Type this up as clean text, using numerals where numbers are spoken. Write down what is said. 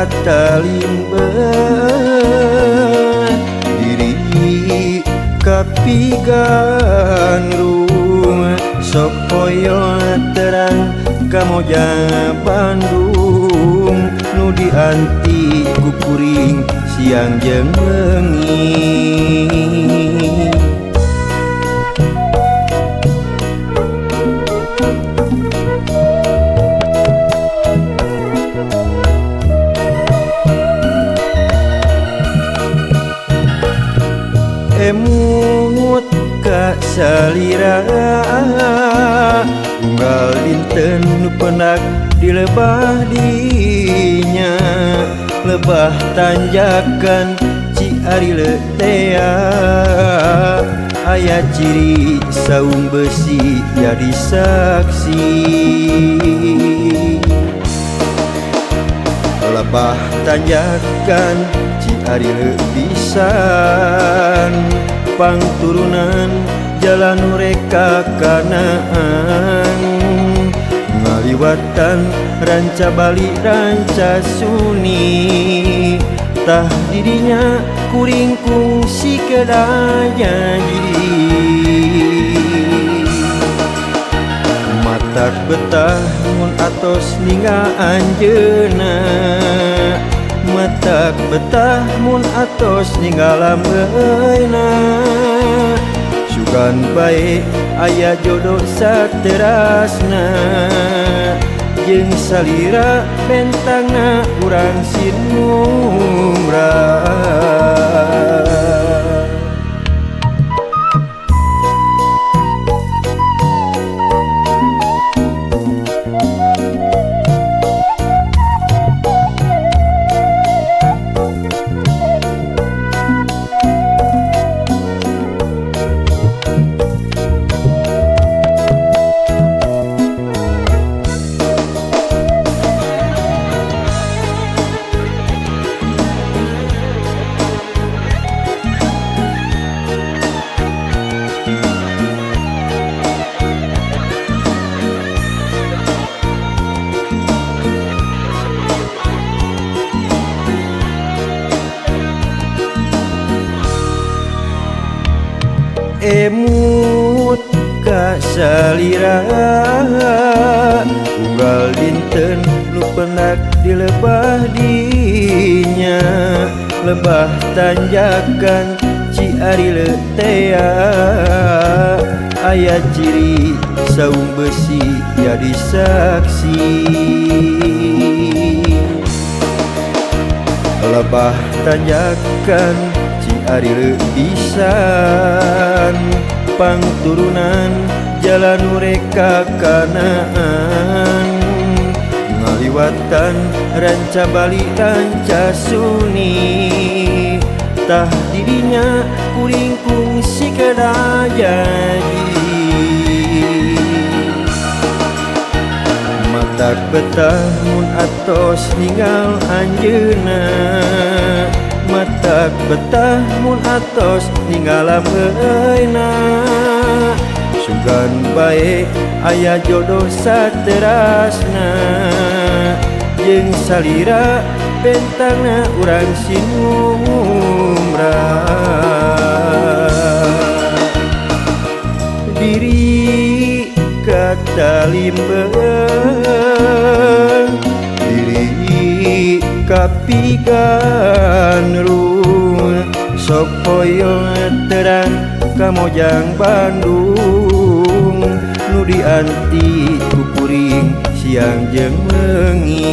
kata limbah diri kapigan rumah sopoyo terang Kamojang Bandung nu dianti kukuring siang jeung leungi emut ka salira unggal dinten nu pendak dilebah dinya lebah tanjakan Ciari Letea aya ciri saung besi jadi saksi lebah tanjakan Ciari Lepisan pangturunan jalan mereka kanaan ngaliwatan ranca Bali ranca Suni tah didinya kuring kungsi kedaya matak betah mun atos ninggal anjeuna matak betah mun atos ninggalam eueuna sugan bae aya jodoh saterasna jeung salira bentangna urang sinumrah emut ka salira unggal dinten nu pendak dilebah dinya lebah tanjakan Ciari Letea aya ciri saung besi jadi saksi lebah tanjakan Ciari Lepisan pangturunan jalan mereka kanaan ngaliwatan ranca Bali ranca Suni tah didinya kuring kungsi kedaya matak betah mun atos ninggal anjeuna matak betah mun atos ninggalam eueuna sugan bae aya jodoh saterasna jeung salira bentangna urang sinumrah diri kata limbah diri kapigan rumah sopoyo terang Kamojang Bandung nu dianti kukuring siang jeung leungi